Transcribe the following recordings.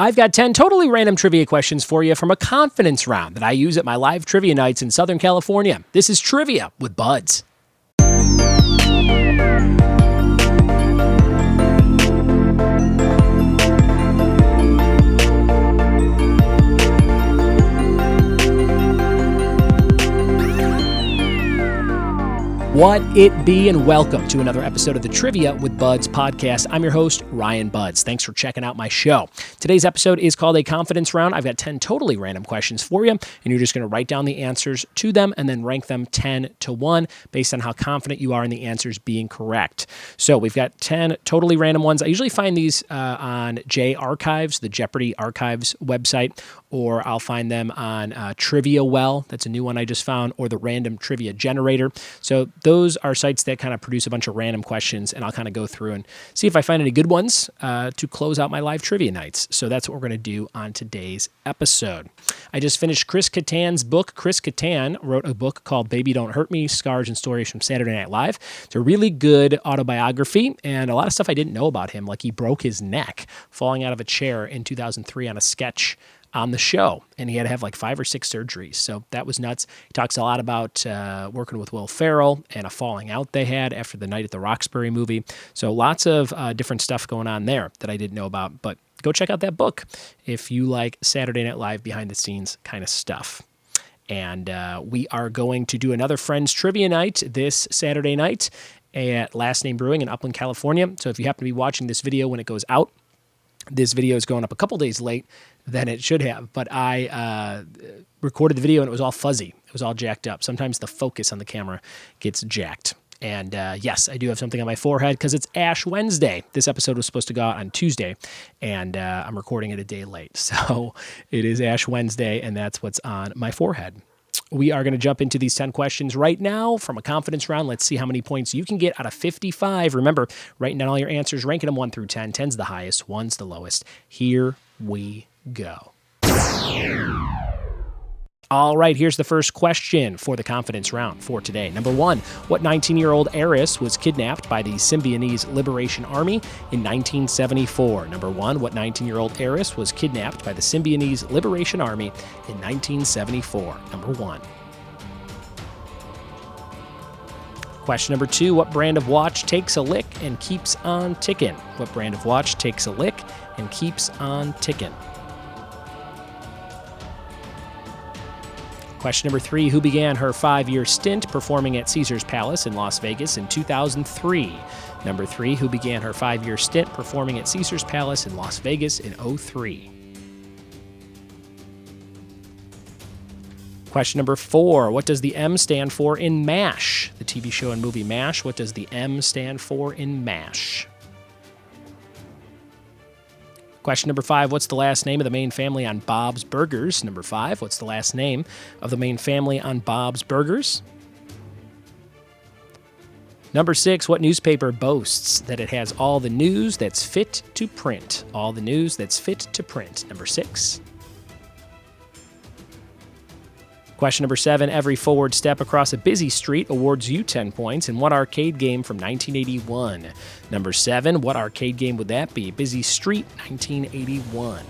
I've got 10 totally random trivia questions for you from a confidence round that I use at my live trivia nights in Southern California. This is Trivia with Buds. What it be, and welcome to another episode of the Trivia with Buds podcast. I'm your host, Ryan Buds. Thanks for checking out my show. Today's episode is called a confidence round. I've got 10 totally random questions for you, and you're just going to write down the answers to them and then rank them 10 to 1 based on how confident you are in the answers being correct. So we've got 10 totally random ones. I usually find these on J Archives, the Jeopardy Archives website, or I'll find them on Trivia Well. That's a new one I just found, or the Random Trivia Generator. So those are sites that kind of produce a bunch of random questions, and I'll kind of go through and see if I find any good ones to close out my live trivia nights. So that's what we're going to do on today's episode. I just finished Chris Kattan's book. Chris Kattan wrote a book called Baby Don't Hurt Me, Scars and Stories from Saturday Night Live. It's a really good autobiography, and a lot of stuff I didn't know about him, like he broke his neck falling out of a chair in 2003 on a sketch on the show, and he had to have like 5 or 6 surgeries. So that was nuts. He talks a lot about working with Will Ferrell and a falling out they had after the Night at the Roxbury movie. So lots of different stuff going on there that I didn't know about, but go check out that book if you like Saturday Night Live behind the scenes kind of stuff. And we are going to do another Friends Trivia Night this Saturday night at Last Name Brewing in Upland, California. So if you happen to be watching this video when it goes out, this video is going up a couple days late than it should have, but I recorded the video and it was all fuzzy. It was all jacked up. Sometimes the focus on the camera gets jacked. And yes, I do have something on my forehead because it's Ash Wednesday. This episode was supposed to go out on Tuesday, and I'm recording it a day late. So it is Ash Wednesday, and that's what's on my forehead. We are going to jump into these 10 questions right now from a confidence round. Let's see how many points you can get out of 55. Remember, writing down all your answers, ranking them 1 through 10. 10's the highest, 1's the lowest. Here we go. All right, here's the first question for the confidence round for today. Number 1, what 19-year-old heiress was kidnapped by the Symbionese Liberation Army in 1974? Number 1, what 19-year-old heiress was kidnapped by the Symbionese Liberation Army in 1974? Number 1. Question number 2, what brand of watch takes a lick and keeps on ticking? What brand of watch takes a lick and keeps on ticking? Question number 3, who began her 5-year stint performing at Caesars Palace in Las Vegas in 2003? Number 3, who began her 5-year stint performing at Caesars Palace in Las Vegas in 2003? Question number 4, what does the M stand for in MASH? The TV show and movie MASH, what does the M stand for in MASH? Question number 5, what's the last name of the main family on Bob's Burgers? Number 5, what's the last name of the main family on Bob's Burgers? Number 6, what newspaper boasts that it has all the news that's fit to print? All the news that's fit to print. Number 6. Question number 7, every forward step across a busy street awards you 10 points in what arcade game from 1981? Number 7, what arcade game would that be? Busy Street, 1981.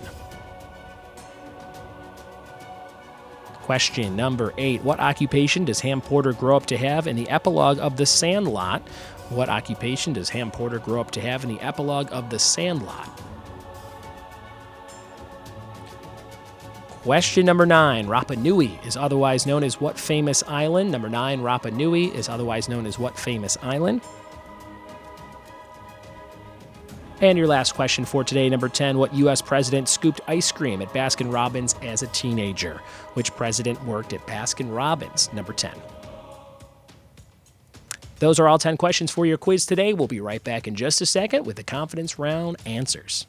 Question number 8, what occupation does Ham Porter grow up to have in the epilogue of The Sandlot? What occupation does Ham Porter grow up to have in the epilogue of The Sandlot? Question number 9, Rapa Nui is otherwise known as what famous island? Number 9, Rapa Nui is otherwise known as what famous island? And your last question for today, number 10, what U.S. president scooped ice cream at Baskin-Robbins as a teenager? Which president worked at Baskin-Robbins? Number 10. Those are all 10 questions for your quiz today. We'll be right back in just a second with the confidence round answers.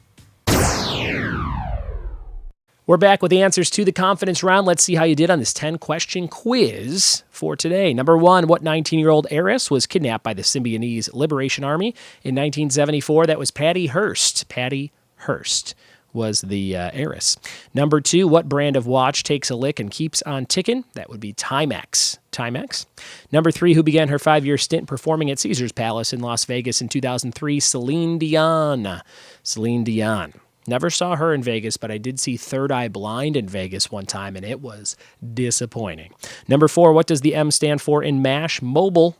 We're back with the answers to the confidence round. Let's see how you did on this 10-question quiz for today. Number 1, what 19-year-old heiress was kidnapped by the Symbionese Liberation Army in 1974? That was Patty Hearst. Patty Hearst was the heiress. Number 2, what brand of watch takes a lick and keeps on ticking? That would be Timex. Timex. Number 3, who began her 5-year stint performing at Caesars Palace in Las Vegas in 2003? Celine Dion. Celine Dion. Never saw her in Vegas, but I did see Third Eye Blind in Vegas one time, and it was disappointing. Number 4, what does the M stand for in MASH? Mobile,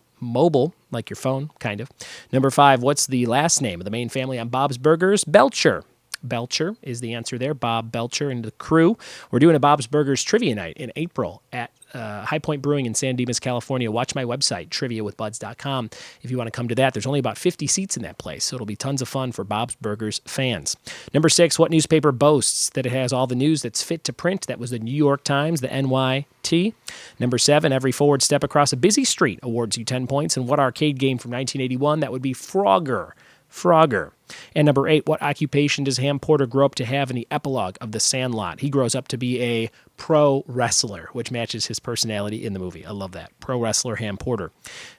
like your phone, kind of. Number 5, what's the last name of the main family on Bob's Burgers? Belcher. Belcher is the answer there. Bob Belcher and the crew. We're doing a Bob's Burgers trivia night in April at High Point Brewing in San Dimas, California. Watch my website, triviawithbuds.com, if you want to come to that. There's only about 50 seats in that place, so it'll be tons of fun for Bob's Burgers fans. Number 6, what newspaper boasts that it has all the news that's fit to print? That was the New York Times, the NYT. Number 7, every forward step across a busy street awards you 10 points. And what arcade game from 1981? That would be Frogger. And number 8, what occupation does Ham Porter grow up to have in the epilogue of The Sandlot? He grows up to be a pro wrestler, which matches his personality in the movie. I love that. Pro wrestler Ham Porter.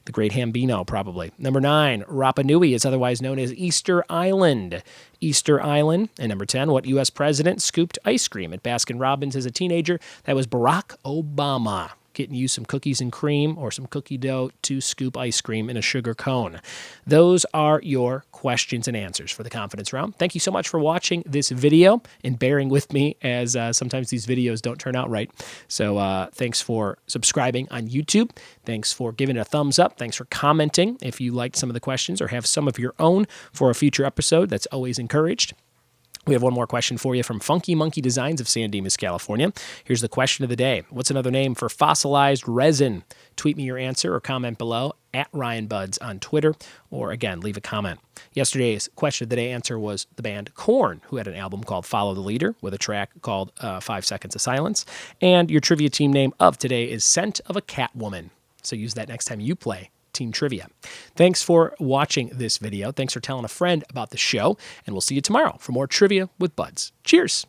The great Hambino, probably. Number 9, Rapa Nui is otherwise known as Easter Island. And number 10, what U.S. president scooped ice cream at Baskin-Robbins as a teenager? That was Barack Obama. Getting you some cookies and cream or some cookie dough to scoop ice cream in a sugar cone. Those are your questions and answers for the confidence round. Thank you so much for watching this video and bearing with me as sometimes these videos don't turn out right. So thanks for subscribing on YouTube. Thanks for giving it a thumbs up. Thanks for commenting if you liked some of the questions or have some of your own for a future episode. That's always encouraged. We have one more question for you from Funky Monkey Designs of San Dimas, California. Here's the question of the day. What's another name for fossilized resin? Tweet me your answer or comment below at RyanBuds on Twitter, or again, leave a comment. Yesterday's question of the day answer was the band KoRn, who had an album called Follow the Leader with a track called 5 Seconds of Silence. And your trivia team name of today is Scent of a Catwoman. So use that next time you play Team Trivia. Thanks for watching this video. Thanks for telling a friend about the show, and we'll see you tomorrow for more Trivia with Buds. Cheers!